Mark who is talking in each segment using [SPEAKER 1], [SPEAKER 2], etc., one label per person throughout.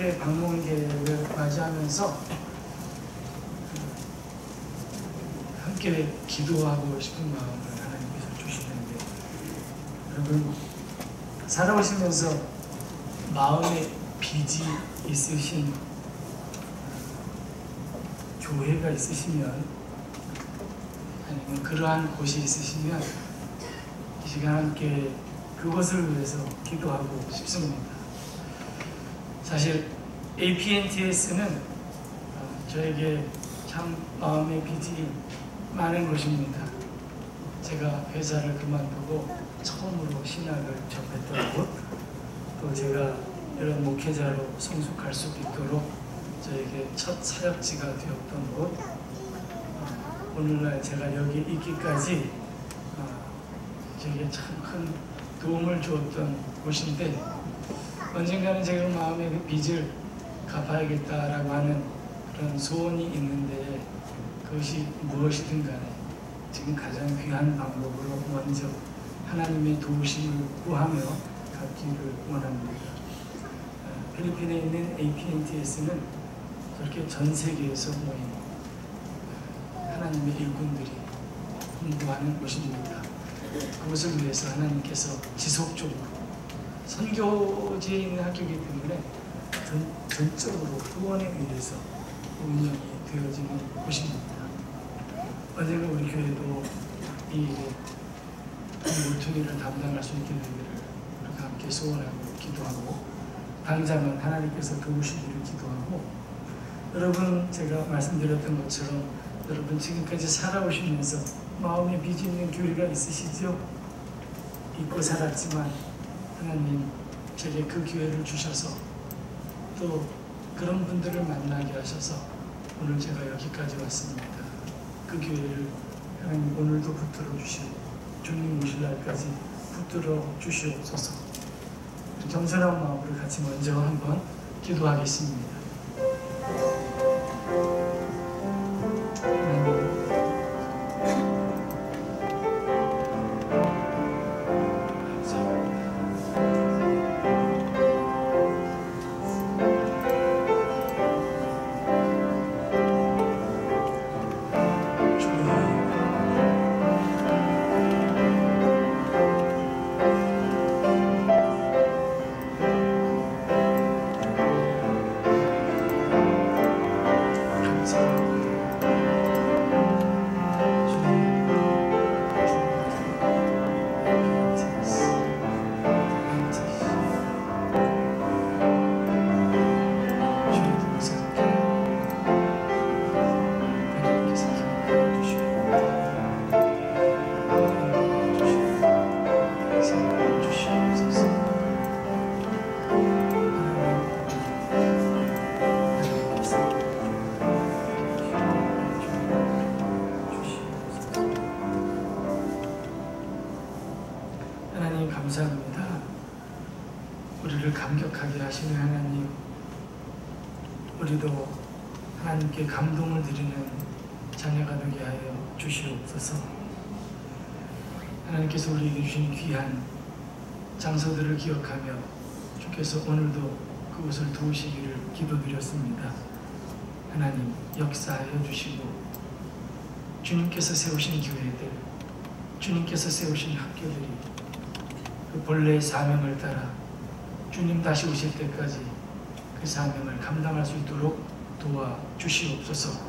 [SPEAKER 1] 새벽에 방문객을 맞이하면서 함께 기도하고 싶은 마음을 하나님께서 주시는데, 여러분 살아오시면서 마음에 빚이 있으신 교회가 있으시면, 아니면 그러한 곳이 있으시면 이 시간 함께 그것을 위해서 기도하고 싶습니다. 사실 APNTS는 저에게 참 마음의 빚이 많은 곳입니다. 제가 회사를 그만두고 처음으로 신학을 접했던 곳, 또 제가 이런 목회자로 성숙할 수 있도록 저에게 첫 사역지가 되었던 곳, 오늘날 제가 여기 있기까지 저에게 참 큰 도움을 주었던 곳인데, 언젠가는 제가 마음의 그 빚을 갚아야겠다라고 하는 그런 소원이 있는데, 그것이 무엇이든 간에 지금 가장 귀한 방법으로 먼저 하나님의 도우심을 구하며 갚기를 원합니다. 필리핀에 있는 APNTS는 저렇게 전 세계에서 모인 하나님의 일꾼들이 공부하는 곳입니다. 그것을 위해서 하나님께서 지속적으로, 선교지에 있는 학교이기 때문에 전적으로 후원에 의해서 운영이 되어지는 곳입니다. 언젠가 우리 교회도 이 모퉁이를 담당할 수 있게 되기를 우리가 함께 소원하고 기도하고, 당장은 하나님께서 도우시기를 기도하고, 여러분 제가 말씀드렸던 것처럼 여러분 지금까지 살아오시면서 마음에 빚이 있는 교회가 있으시죠? 잊고 살았지만 하나님 제게 그 기회를 주셔서, 또 그런 분들을 만나게 하셔서 오늘 제가 여기까지 왔습니다. 그 기회를 하나님 오늘도 붙들어 주시고 주님 오실 날까지 붙들어 주시옵소서. 겸손한 마음으로 같이 먼저 한번 기도하겠습니다. 감사합니다. 우리를 감격하게 하시는 하나님, 우리도 하나님께 감동을 드리는 자녀가 되게 하여 주시옵소서. 하나님께서 우리에게 주신 귀한 장소들을 기억하며 주께서 오늘도 그것을 도우시기를 기도드렸습니다. 하나님 역사하여 주시고, 주님께서 세우신 교회들, 주님께서 세우신 학교들이 그 본래의 사명을 따라 주님 다시 오실 때까지 그 사명을 감당할 수 있도록 도와주시옵소서.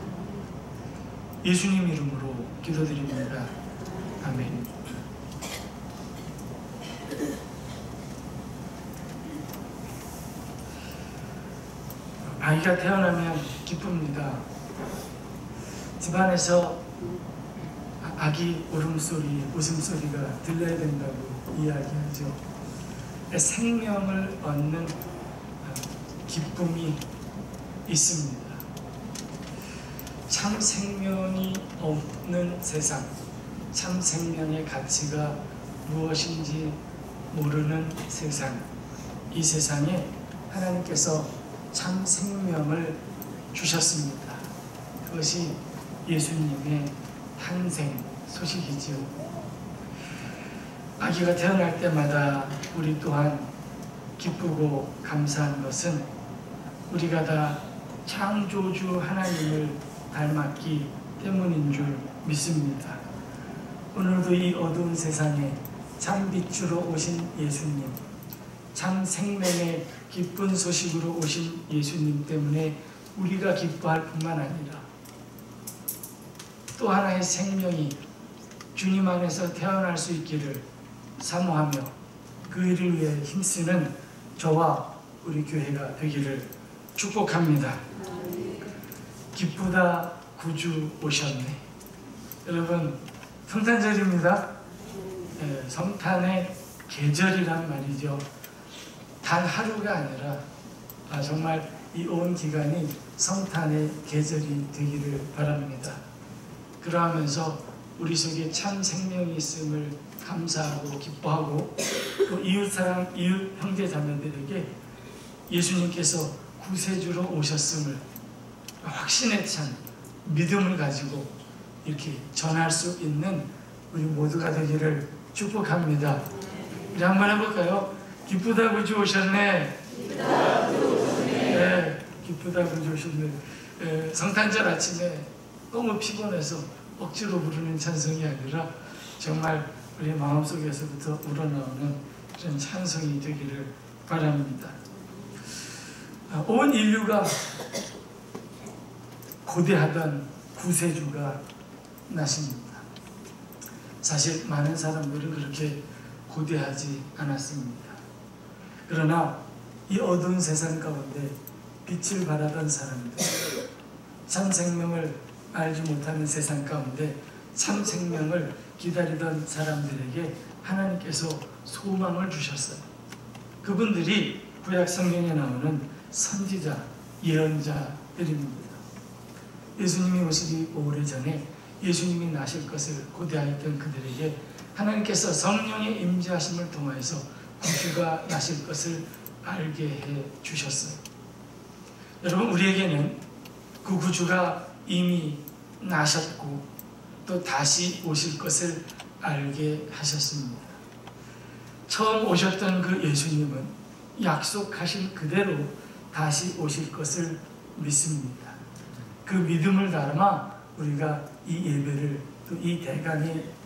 [SPEAKER 1] 예수님 이름으로 기도드립니다. 아멘. 아이가 태어나면 기쁩니다. 집안에서 아기 울음소리, 웃음소리가 들려야 된다고 이야기하죠. 생명을 얻는 기쁨이 있습니다. 참 생명이 없는 세상, 참 생명의 가치가 무엇인지 모르는 세상, 이 세상에 하나님께서 참 생명을 주셨습니다. 그것이 예수님의 탄생 소식이지요. 아기가 태어날 때마다 우리 또한 기쁘고 감사한 것은 우리가 다 창조주 하나님을 닮았기 때문인 줄 믿습니다. 오늘도 이 어두운 세상에 참 빛으로 오신 예수님, 참 생명의 기쁜 소식으로 오신 예수님 때문에 우리가 기뻐할 뿐만 아니라 또 하나의 생명이 주님 안에서 태어날 수 있기를 사모하며 그 일을 위해 힘쓰는 저와 우리 교회가 되기를 축복합니다. 기쁘다 구주 오셨네. 여러분, 성탄절입니다. 성탄의 계절이란 말이죠. 단 하루가 아니라 정말 이 온 기간이 성탄의 계절이 되기를 바랍니다. 그러하면서 우리 속에 참 생명이 있음을 감사하고 기뻐하고 또 이웃사랑, 이웃 형제 자매들에게 예수님께서 구세주로 오셨음을 확신에 찬 믿음을 가지고 이렇게 전할 수 있는 우리 모두가 되기를 축복합니다. 우리 한번 해볼까요? 기쁘다 구주 오셨네. 기쁘다 구주 오셨네. 네, 기쁘다 구주 오셨네. 성탄절 아침에 너무 피곤해서 억지로 부르는 찬송이 아니라 정말 우리 마음속에서부터 우러나오는 그런 찬송이 되기를 바랍니다. 온 인류가 고대하던 구세주가 나십니다. 사실 많은 사람들은 그렇게 고대하지 않았습니다. 그러나 이 어두운 세상 가운데 빛을 발하던 사람들, 참 생명을 알지 못하는 세상 가운데 참 생명을 기다리던 사람들에게 하나님께서 소망을 주셨어요. 그분들이 구약 성경에 나오는 선지자, 예언자들입니다. 예수님이 오시기 오래전에 예수님이 나실 것을 고대하였던 그들에게 하나님께서 성령의 임재하심을 통하여서 구주가 나실 것을 알게 해 주셨어요. 여러분, 우리에게는 그 구주가 이미 나셨고 또 다시 오실 것을 알게 하셨습니다. 처음 오셨던 그 예수님은 약속하신 그대로 다시 오실 것을 믿습니다. 그 믿음을 담아 우리가 이 예배를 또 이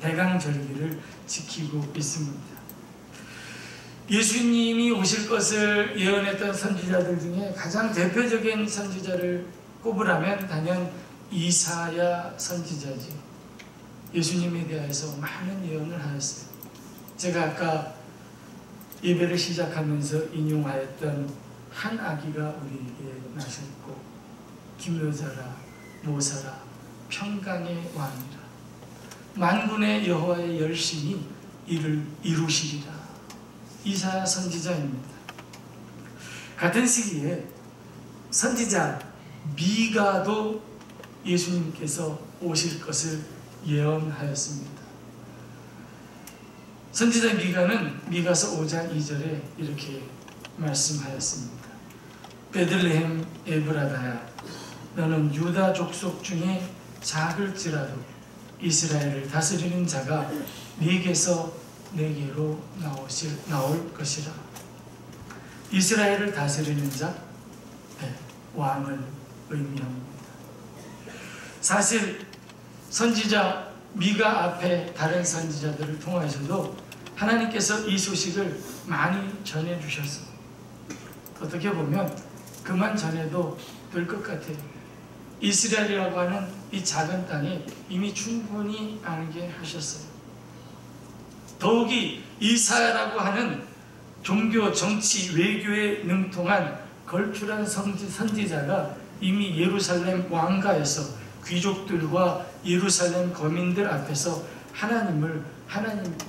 [SPEAKER 1] 대강절기를 지키고 있습니다. 예수님이 오실 것을 예언했던 선지자들 중에 가장 대표적인 선지자를 꼽으라면 단연 이사야 선지자지. 예수님에 대해서 많은 예언을 하였어요. 제가 아까 예배를 시작하면서 인용하였던 한 아기가 우리에게 나셨고 기묘자라 모사라 평강의 왕이라 만군의 여호와의 열심히 이를 이루시리라. 이사야 선지자입니다. 같은 시기에 선지자 미가도 예수님께서 오실 것을 예언하였습니다. 선지자 미가는 미가서 5장 2절에 이렇게 말씀하였습니다. 베들레헴 에브라다야, 너는 유다 족속 중에 작을지라도 이스라엘을 다스리는 자가 네게서 내게로 나올 것이라. 이스라엘을 다스리는 자, 왕을 의미합니다. 사실 선지자 미가 앞에 다른 선지자들을 통하여서도 하나님께서 이 소식을 많이 전해주셨어요. 어떻게 보면 그만 전해도 될 것 같아요. 이스라엘이라고 하는 이 작은 땅에 이미 충분히 알게 하셨어요. 더욱이 이사야라고 하는 종교, 정치, 외교에 능통한 걸출한 선지자가 이미 예루살렘 왕가에서 귀족들과 예루살렘 거민들 앞에서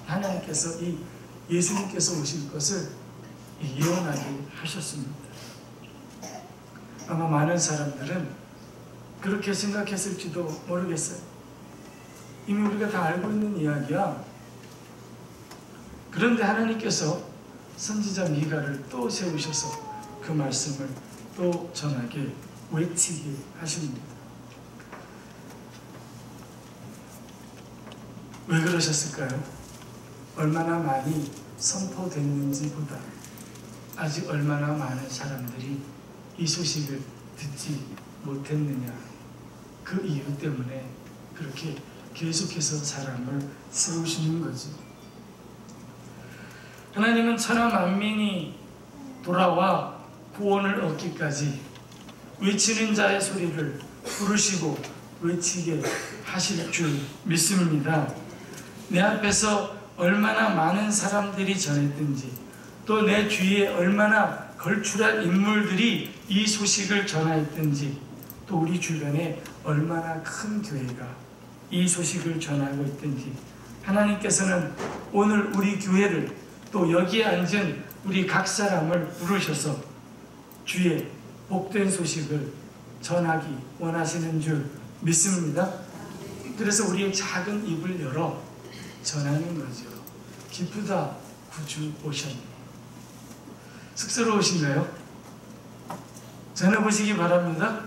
[SPEAKER 1] 하나님께서 이 예수님께서 오실 것을 예언하게 하셨습니다. 아마 많은 사람들은 그렇게 생각했을지도 모르겠어요. 이미 우리가 다 알고 있는 이야기야. 그런데 하나님께서 선지자 미가를 또 세우셔서 그 말씀을 또 전하게 외치게 하십니다. 왜 그러셨을까요? 얼마나 많이 선포됐는지보다 아직 얼마나 많은 사람들이 이 소식을 듣지 못했느냐? 그 이유 때문에 그렇게 계속해서 사람을 세우시는 거지. 하나님은 천하 만민이 돌아와 구원을 얻기까지 외치는 자의 소리를 부르시고 외치게 하실 줄 믿습니다. 내 앞에서 얼마나 많은 사람들이 전했든지 또 내 주위에 얼마나 걸출한 인물들이 이 소식을 전하였든지 또 우리 주변에 얼마나 큰 교회가 이 소식을 전하고 있든지 하나님께서는 오늘 우리 교회를 또 여기에 앉은 우리 각 사람을 부르셔서 주의 복된 소식을 전하기 원하시는 줄 믿습니다. 그래서 우리의 작은 입을 열어 전하는 거죠. 기쁘다 구주 오셨네. 쑥스러우신가요? 전해보시기 바랍니다.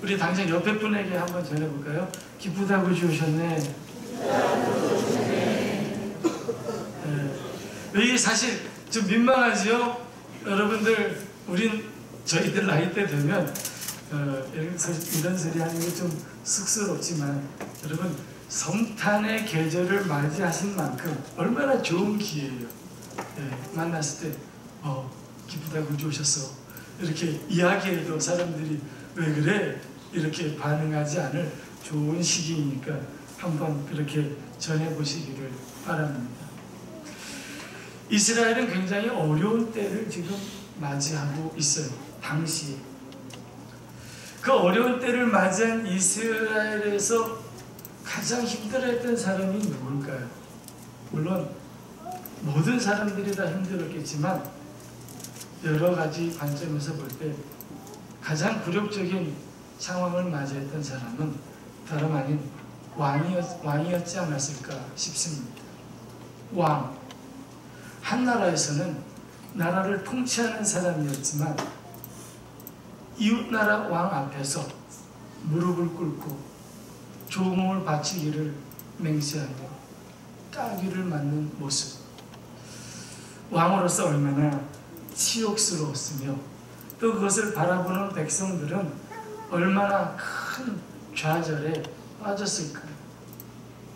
[SPEAKER 1] 우리 당장 옆에 분에게 한번 전해볼까요? 기쁘다 구주 오셨네. 이게 사실 좀 민망하지요? 여러분들, 저희들 나이 때 되면 이런 소리 하는 게 좀 쑥스럽지만 여러분, 성탄의 계절을 맞이하신 만큼 얼마나 좋은 기회예요. 만났을 때 기쁘다 구주 오셨어 이렇게 이야기해도 사람들이 왜 그래? 이렇게 반응하지 않을 좋은 시기이니까 한번 그렇게 전해보시기를 바랍니다. 이스라엘은 굉장히 어려운 때를 지금 맞이하고 있어요. 당시에. 그 어려운 때를 맞이한 이스라엘에서 가장 힘들어했던 사람이 누굴까요? 물론 모든 사람들이 다 힘들었겠지만 여러 가지 관점에서 볼 때 가장 굴욕적인 상황을 맞이했던 사람은 다름 아닌 왕이었지 않았을까 싶습니다. 왕. 한 나라에서는 나라를 통치하는 사람이었지만 이웃나라 왕 앞에서 무릎을 꿇고 조공을 바치기를 맹세하며 따귀를 맞는 모습. 왕으로서 얼마나 치욕스러웠으며 또 그것을 바라보는 백성들은 얼마나 큰 좌절에 빠졌을까요?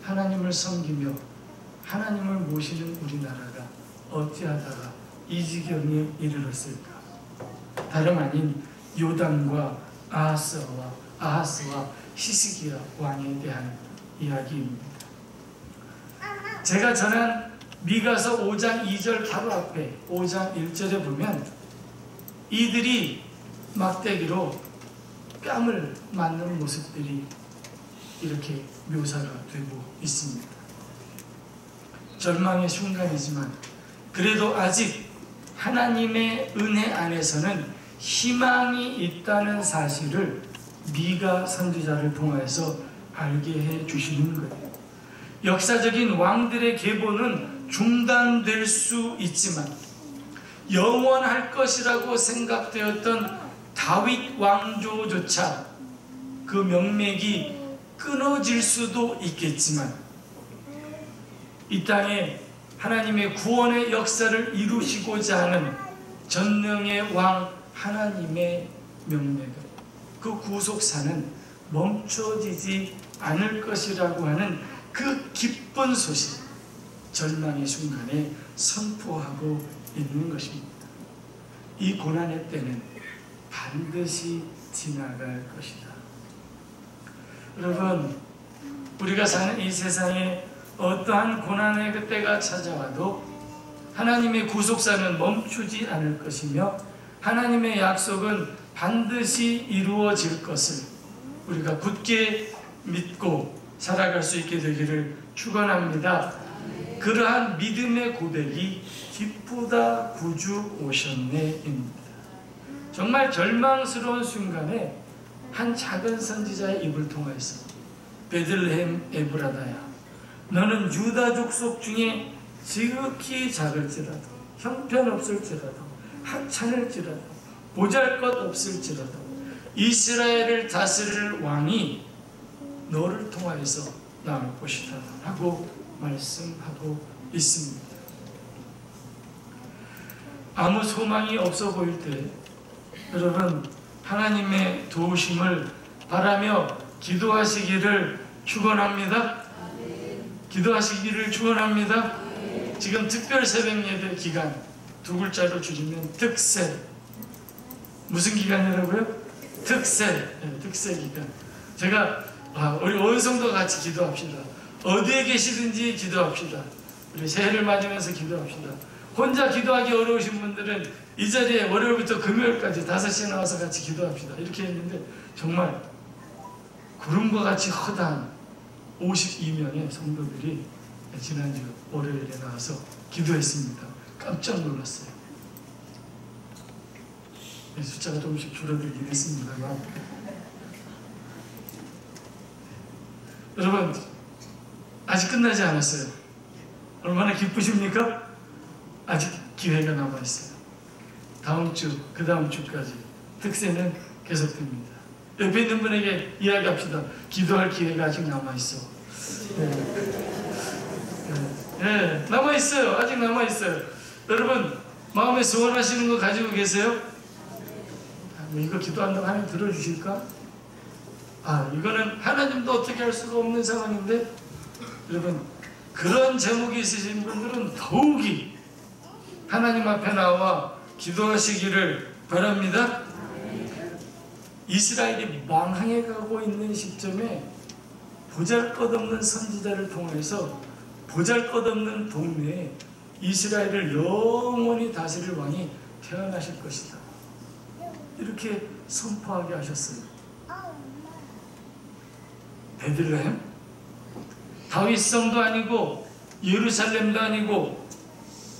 [SPEAKER 1] 하나님을 섬기며 하나님을 모시는 우리나라가 어찌하다가 이 지경에 이르렀을까? 다름 아닌 요담과 아하스와 히스기야 왕에 대한 이야기입니다. 제가 전한 미가서 5장 2절 바로 앞에 5장 1절에 보면 이들이 막대기로 뺨을 맞는 모습들이 이렇게 묘사가 되고 있습니다. 절망의 순간이지만 그래도 아직 하나님의 은혜 안에서는 희망이 있다는 사실을 미가 선지자를 통해서 알게 해 주시는 거예요. 역사적인 왕들의 계보는 중단될 수 있지만 영원할 것이라고 생각되었던 다윗 왕조조차 그 명맥이 끊어질 수도 있겠지만 이 땅에 하나님의 구원의 역사를 이루시고자 하는 전능의 왕 하나님의 명맥은 그 구속사는 멈춰지지 않을 것이라고 하는 그 기쁜 소식, 절망의 순간에 선포하고 있는 것입니다. 이 고난의 때는 반드시 지나갈 것이다. 여러분, 우리가 사는 이 세상에 어떠한 고난의 그때가 찾아와도 하나님의 구속사는 멈추지 않을 것이며 하나님의 약속은 반드시 이루어질 것을 우리가 굳게 믿고 살아갈 수 있게 되기를 축원합니다. 그러한 믿음의 고백이 기쁘다 구주 오셨네입니다. 정말 절망스러운 순간에 한 작은 선지자의 입을 통해서 베들레헴 에브라다야, 너는 유다 족속 중에 지극히 작을지라도 형편없을지라도 하찮을지라도 보잘것없을지라도 이스라엘을 다스릴 왕이 너를 통하여서 나올 것이다 라고 말씀하고 있습니다. 아무 소망이 없어 보일 때 여러분, 하나님의 도우심을 바라며 기도하시기를 축원합니다. 기도하시기를 축원합니다. 지금 특별 새벽 예배 기간 두 글자로 줄이면 특세. 무슨 기간이라고요? 특세. 네, 특세 기간. 제가 우리 온 성도 같이 기도합시다. 어디에 계시든지 기도합시다. 우리 새해를 맞으면서 기도합시다. 혼자 기도하기 어려우신 분들은 이 자리에 월요일부터 금요일까지 5시에 나와서 같이 기도합시다. 이렇게 했는데 정말 구름과 같이 허다한 52명의 성도들이 지난주 월요일에 나와서 기도했습니다. 깜짝 놀랐어요. 숫자가 조금씩 줄어들긴 했습니다만, 여러분 아직 끝나지 않았어요. 얼마나 기쁘십니까? 아직 기회가 남아있어요. 다음 주, 그 다음 주까지 특세는 계속됩니다. 옆에 있는 분에게 이야기합시다. 기도할 기회가 아직 남아있어. 네, 남아있어요. 아직 남아있어요. 여러분 마음에 소원하시는 거 가지고 계세요? 이거 기도한다고 하나님 들어주실까? 이거는 하나님도 어떻게 할 수가 없는 상황인데, 여러분 그런 제목이 있으신 분들은 더욱이 하나님 앞에 나와 기도하시기를 바랍니다. 이스라엘이 망항에 가고 있는 시점에 보잘것없는 선지자를 통해서 보잘것없는 동네에 이스라엘을 영원히 다스릴 왕이 태어나실 것이다, 이렇게 선포하게 하셨어요. 베들레헴? 다윗 성도 아니고 예루살렘도 아니고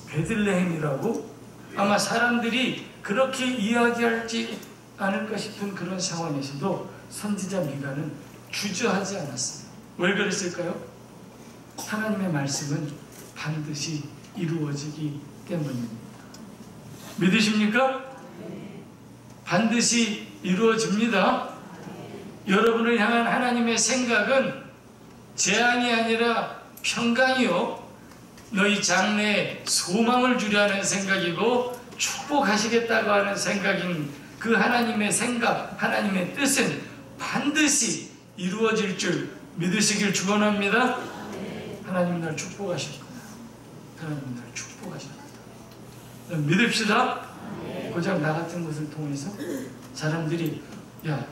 [SPEAKER 1] 베들레헴이라고? 아마 사람들이 그렇게 이야기할지 않을까 싶은 그런 상황에서도 선지자 미가는 주저하지 않았어요. 왜 그랬을까요? 하나님의 말씀은 반드시 이루어지기 때문입니다. 믿으십니까? 반드시 이루어집니다. 여러분을 향한 하나님의 생각은 재앙이 아니라 평강이요, 너희 장래에 소망을 주려 하는 생각이고 축복하시겠다고 하는 생각인 그 하나님의 생각, 하나님의 뜻은 반드시 이루어질 줄 믿으시길 축원합니다. 하나님 날 축복하실 거다. 하나님 날 축복하실 거다. 믿읍시다. 고작 나 같은 것을 통해서 사람들이 야,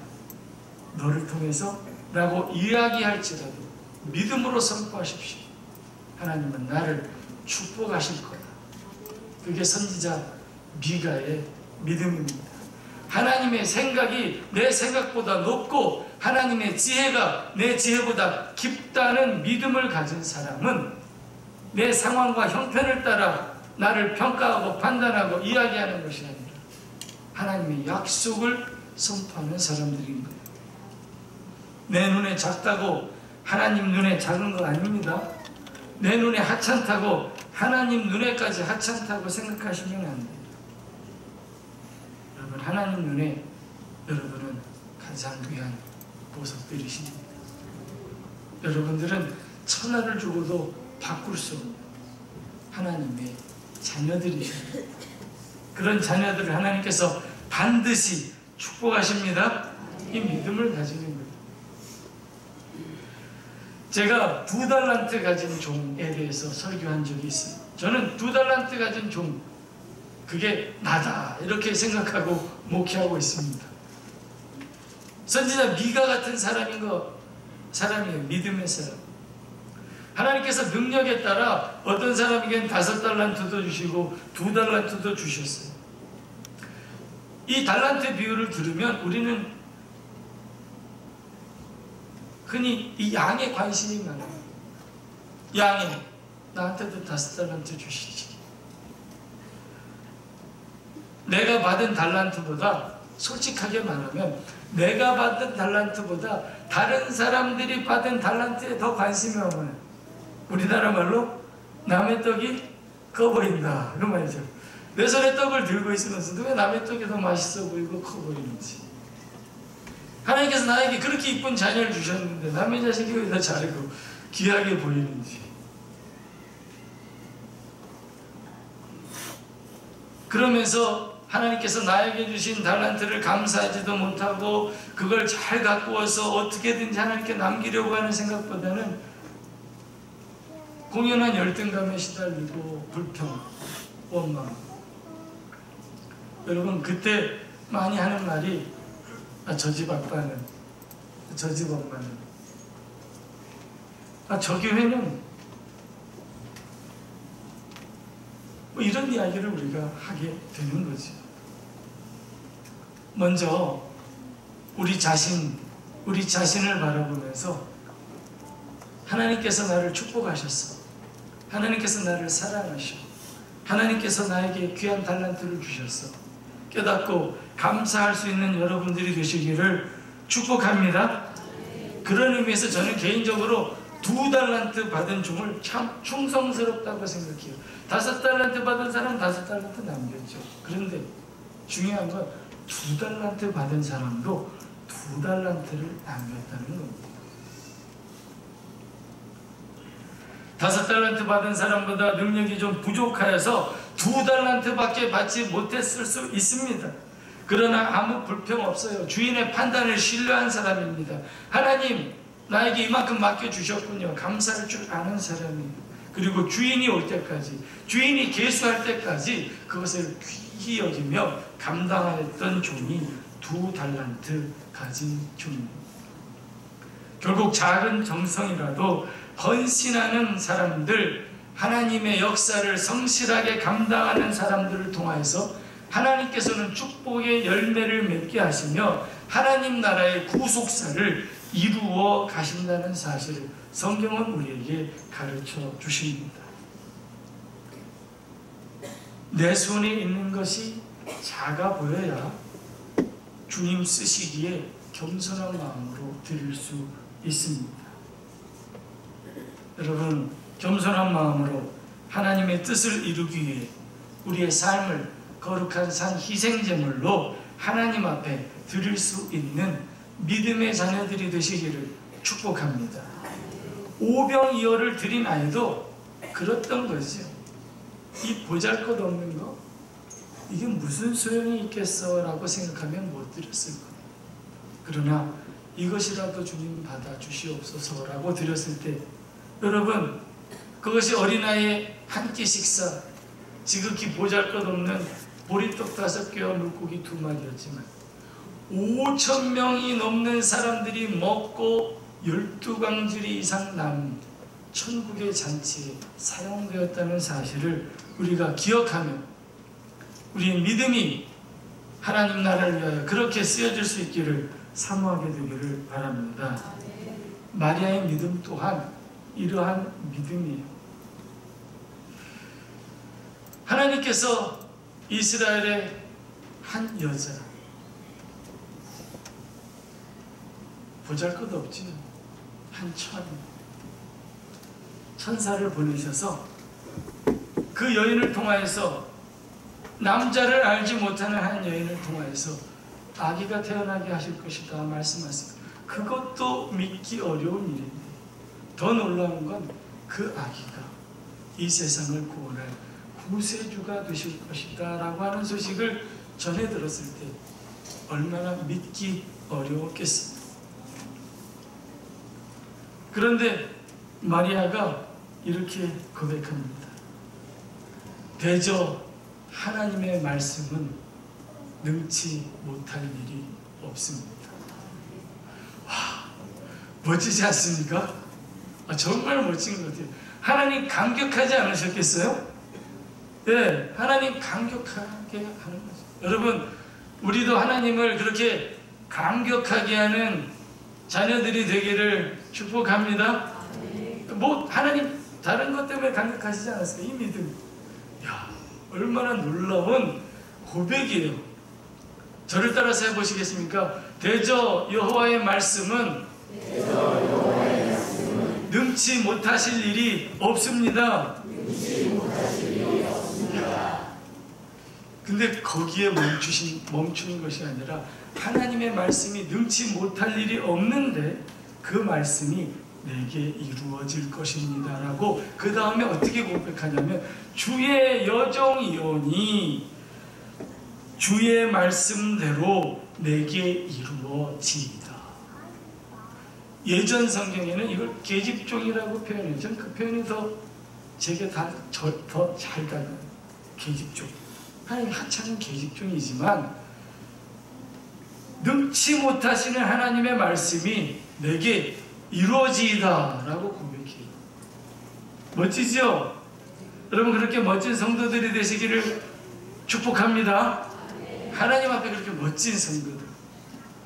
[SPEAKER 1] 너를 통해서 라고 이야기할지라도 믿음으로 선포하십시오. 하나님은 나를 축복하실 거다. 그게 선지자 미가의 믿음입니다. 하나님의 생각이 내 생각보다 높고 하나님의 지혜가 내 지혜보다 깊다는 믿음을 가진 사람은 내 상황과 형편을 따라 나를 평가하고 판단하고 이야기하는 것이 아니라 하나님의 약속을 선포하는 사람들인 거예요. 내 눈에 작다고 하나님 눈에 작은 거 아닙니다. 내 눈에 하찮다고 하나님 눈에까지 하찮다고 생각하시면 안 돼요. 여러분, 하나님 눈에 여러분은 가장 귀한 보석들이십니다. 여러분들은 천하를 주고도 바꿀 수 없는 하나님의 자녀들이십니다. 그런 자녀들을 하나님께서 반드시 축복하십니다. 이 믿음을 가지는 거예요. 제가 2달란트 가진 종에 대해서 설교한 적이 있어요. 저는 2달란트 가진 종, 그게 나다 이렇게 생각하고 목회하고 있습니다. 선지자 미가 같은 사람이에요. 믿음의 사람. 하나님께서 능력에 따라 어떤 사람에게는 5달란트도 주시고 2달란트도 주셨어요. 이 달란트 비유를 들으면 우리는 흔히 이 양에 관심이 많아요. 양에 나한테도 5달란트 주시지. 내가 받은 달란트보다, 솔직하게 말하면 내가 받은 달란트보다 다른 사람들이 받은 달란트에 더 관심이 많아요. 우리나라 말로 남의 떡이 커 보인다, 그 말이죠. 내 손에 떡을 들고 있으면서도 왜 남의 떡이 더 맛있어 보이고 커 보이는지. 하나님께서 나에게 그렇게 이쁜 자녀를 주셨는데 남의 자식이 왜 더 잘하고 귀하게 보이는지. 그러면서 하나님께서 나에게 주신 달란트를 감사하지도 못하고 그걸 잘 갖고 와서 어떻게든지 하나님께 남기려고 하는 생각보다는 공연한 열등감에 시달리고 불평, 원망. 여러분 그때 많이 하는 말이 저 집 아빠는, 저 집 엄마는, 저 교회는, 뭐 이런 이야기를 우리가 하게 되는 거죠. 먼저 우리 자신을 바라보면서 하나님께서 나를 축복하셨어. 하나님께서 나를 사랑하셔. 하나님께서 나에게 귀한 달란트를 주셨어. 깨닫고 감사할 수 있는 여러분들이 되시기를 축복합니다. 그런 의미에서 저는 개인적으로 2달란트 받은 중을 참 충성스럽다고 생각해요. 5달란트 받은 사람 5달란트 남겼죠. 그런데 중요한 건 2달란트 받은 사람도 2달란트를 남겼다는 겁니다. 5달란트 받은 사람보다 능력이 좀 부족하여서 2달란트밖에 받지 못했을 수 있습니다. 그러나 아무 불평 없어요. 주인의 판단을 신뢰한 사람입니다. 하나님 나에게 이만큼 맡겨주셨군요. 감사할 줄 아는 사람이에요. 그리고 주인이 올 때까지, 주인이 계수할 때까지 그것을 귀히 여기며 감당하였던 종이 2달란트 가진 종입니다. 결국 작은 정성이라도 헌신하는 사람들, 하나님의 역사를 성실하게 감당하는 사람들을 통하여서 하나님께서는 축복의 열매를 맺게 하시며 하나님 나라의 구속사를 이루어 가신다는 사실을 성경은 우리에게 가르쳐 주십니다. 내 손에 있는 것이 작아 보여야 주님 쓰시기에 겸손한 마음으로 드릴 수 있습니다. 여러분, 겸손한 마음으로 하나님의 뜻을 이루기 위해 우리의 삶을 거룩한 산 희생제물로 하나님 앞에 드릴 수 있는 믿음의 자녀들이 되시기를 축복합니다. 오병이어를 드린 아이도 그랬던 거죠. 이 보잘것없는 거 이게 무슨 소용이 있겠어 라고 생각하면 못 드렸을 거예요. 그러나 이것이라도 주님 받아주시옵소서 라고 드렸을 때 여러분 그것이 어린아이의 한 끼 식사, 지극히 보잘것없는 보리떡 5개와 물고기 2마리였지만 5,000명이 넘는 사람들이 먹고 12광주리 이상 남은 천국의 잔치에 사용되었다는 사실을 우리가 기억하며 우리의 믿음이 하나님 나라를 위하여 그렇게 쓰여질 수 있기를 사모하게 되기를 바랍니다. 마리아의 믿음 또한 이러한 믿음이에요. 하나님께서 이스라엘의 한 여자, 보잘것없지, 한 천사를 보내셔서 그 여인을 통하여서 남자를 알지 못하는 한 여인을 통하여서 아기가 태어나게 하실 것이다 말씀하셨습니다. 그것도 믿기 어려운 일인데 더 놀라운 건 그 아기가 이 세상을 구원할 구세주가 되실 것이다 라고 하는 소식을 전해 들었을 때 얼마나 믿기 어려웠겠습니까? 그런데 마리아가 이렇게 고백합니다. 대저 하나님의 말씀은 능치 못할 일이 없습니다. 와, 멋지지 않습니까? 정말 멋진 것 같아요. 하나님 감격하지 않으셨겠어요? 네, 하나님 감격하게 하는 거죠. 여러분, 우리도 하나님을 그렇게 감격하게 하는 자녀들이 되기를 축복합니다. 뭐 하나님 다른 것 때문에 감격하시지 않았어요? 이 믿음, 야, 얼마나 놀라운 고백이에요. 저를 따라서 해보시겠습니까? 대저 여호와의 말씀은 능치 못하실 일이 없습니다. 근데 거기에 멈추는 것이 아니라 하나님의 말씀이 능치 못할 일이 없는데 그 말씀이 내게 이루어질 것입니다 라고 그 다음에 어떻게 고백하냐면 주의 여종이오니 주의 말씀대로 내게 이루어지이다. 예전 성경에는 이걸 계집종이라고 표현해요. 저는 그 표현이 제게 더 잘 가요. 계집종. 하나님 하찮은 계집종이지만 능치 못하시는 하나님의 말씀이 내게 이루어지이다 라고 고백해요. 멋지죠? 여러분, 그렇게 멋진 성도들이 되시기를 축복합니다. 하나님 앞에 그렇게 멋진 성도들,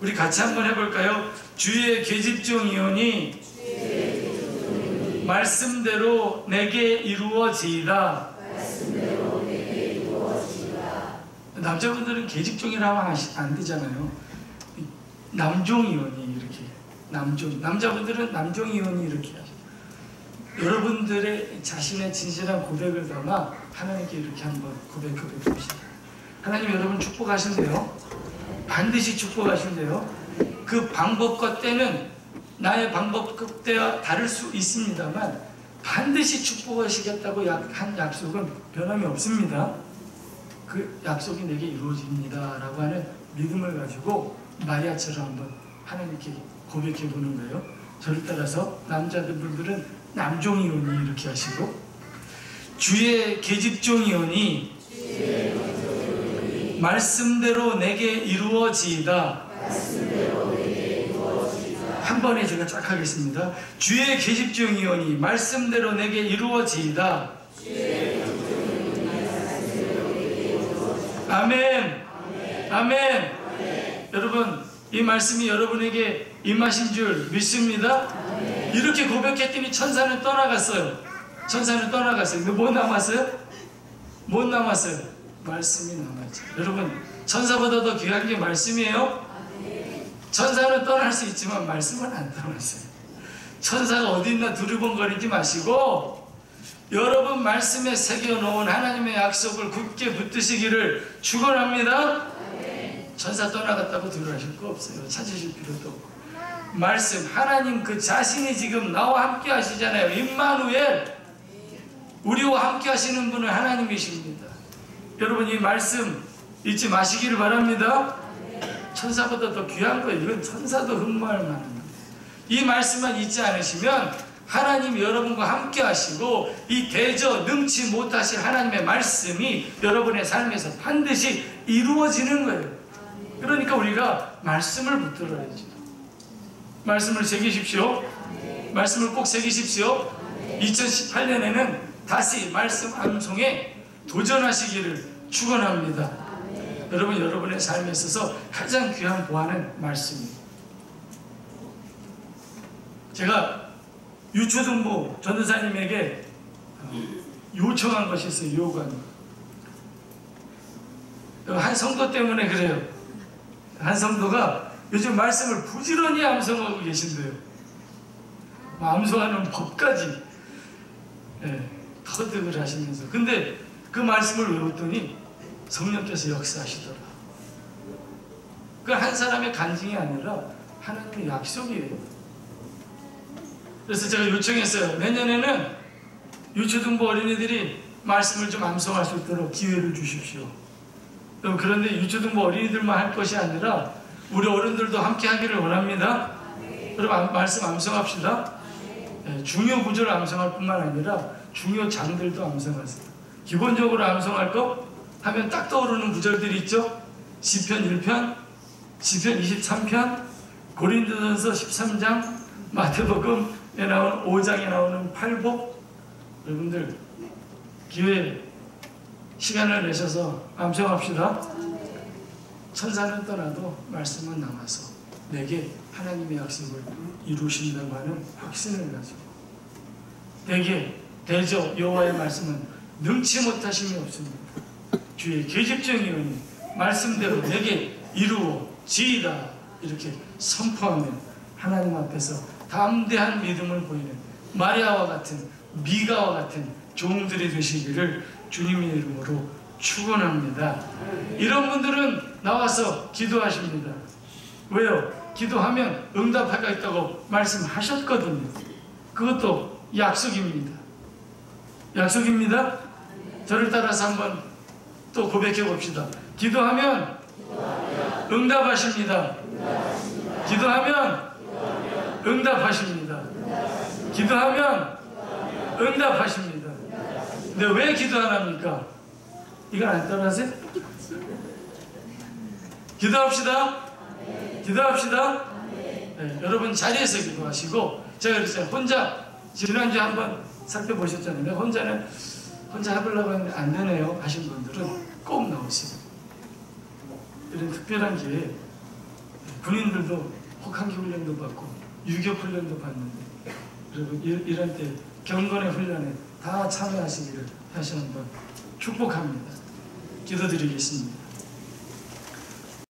[SPEAKER 1] 우리 같이 한번 해볼까요? 주의 계집종이오니 말씀대로 내게 이루어지이다. 남자분들은 계집종이라고 하면 안 되잖아요. 남종이오니 이렇게, 남자분들은 남종이오니 이렇게 하죠. 여러분들의 자신의 진실한 고백을 담아 하나님께 이렇게 한번 고백해 봅시다. 하나님, 여러분 축복하신대요. 반드시 축복하신대요. 그 방법과 때는 나의 방법과 때와 다를 수 있습니다만 반드시 축복하시겠다고 한 약속은 변함이 없습니다. 그 약속이 내게 이루어집니다 라고 하는 믿음을 가지고 마리아처럼 한번 하나님께 고백해 보는 거예요. 저를 따라서 남자분들은 남종이오니 이렇게 하시고, 주의 계집종이오니 말씀대로 내게 이루어지이다. 한 번에 제가 쫙 하겠습니다. 주의 계집종이오니 말씀대로 내게 이루어지이다. 아멘. 아멘. 여러분, 이 말씀이 여러분에게 임하신 줄 믿습니다. 이렇게 고백했더니 천사는 떠나갔어요. 천사는 떠나갔어요. 근데 뭐 남았어요? 뭐 남았어요? 말씀이 남았죠. 여러분, 천사보다 더 귀한 게 말씀이에요. 천사는 떠날 수 있지만 말씀은 안 떠났어요. 천사가 어디 있나 두리번거리지 마시고 여러분 말씀에 새겨놓은 하나님의 약속을 굳게 붙드시기를 축원합니다. 천사 떠나갔다고 두려워하실 거 없어요. 찾으실 필요도 없고, 말씀, 하나님 그 자신이 지금 나와 함께 하시잖아요. 임마누엘, 우리와 함께 하시는 분은 하나님이십니다. 여러분, 이 말씀 잊지 마시기를 바랍니다. 천사보다 더 귀한 거예요. 이건 천사도 흠모할 만한 거예요. 이 말씀만 잊지 않으시면 하나님이 여러분과 함께 하시고 이 대저 능치 못하실 하나님의 말씀이 여러분의 삶에서 반드시 이루어지는 거예요. 그러니까 우리가 말씀을 붙들어야죠. 말씀을 새기십시오. 말씀을 꼭 새기십시오. 2018년에는 다시 말씀 암송에 도전하시기를 축원합니다. 여러분, 여러분의 삶에 있어서 가장 귀한 보화는 말씀입니다. 제가 유초등부 전도사님에게 요청한 것이 있어요. 요구한 거. 한 성도 때문에 그래요. 한 성도가 요즘 말씀을 부지런히 암송하고 계신데요. 암송하는 법까지 터득을 하시면서, 근데 그 말씀을 외웠더니 성령께서 역사하시더라. 그 한 사람의 간증이 아니라 하나님의 약속이에요. 그래서 제가 요청했어요. 내년에는 유초등부 어린이들이 말씀을 좀 암송할 수 있도록 기회를 주십시오. 그런데 유초등부 어린이들만 할 것이 아니라 우리 어른들도 함께 하기를 원합니다. 여러분, 말씀 암송합시다. 중요 구절을 암송할 뿐만 아니라 중요 장들도 암송하세요. 기본적으로 암송할 거 하면 딱 떠오르는 구절들이 있죠. 시편 1편, 시편 23편, 고린도전서 13장, 마태복음에 나오는 5장에 나오는 팔복. 여러분들 기회 시간을 내셔서 암송합시다. 천사는 떠나도 말씀은 남아서 내게 하나님의 약속을 이루신다고 하는 확신을 가지고, 내게 대저 여호와의 말씀은 능치 못하심이 없습니다. 주의 계집종이오니 말씀대로 내게 이루어지이다. 이렇게 선포하면 하나님 앞에서 담대한 믿음을 보이는 마리아와 같은, 미가와 같은 종들이 되시기를 주님의 이름으로 축원합니다. 이런 분들은 나와서 기도하십니다. 왜요? 기도하면 응답할 수 있다고 말씀하셨거든요. 그것도 약속입니다. 약속입니다. 저를 따라서 한번 또 고백해 봅시다. 기도하면 응답하십니다. 기도하면 응답하십니다. 기도하면 응답하십니다. 근데 왜 기도 안 합니까? 이건 안 따라하세요? 기도합시다. 기도합시다. 네, 여러분 자리에서 기도하시고, 제가 그랬어요. 혼자 지난주에 한번 살펴보셨잖아요. 내가 혼자 해보려고 했는데 안 되네요 하신 분들은 꼭 나오시고, 이런 특별한 기회에 군인들도 혹한기 훈련도 받고 유격 훈련도 받는데, 그리고 이런 때 경건의 훈련에 다 참여하시기를 다시 한번 축복합니다. 기도드리겠습니다.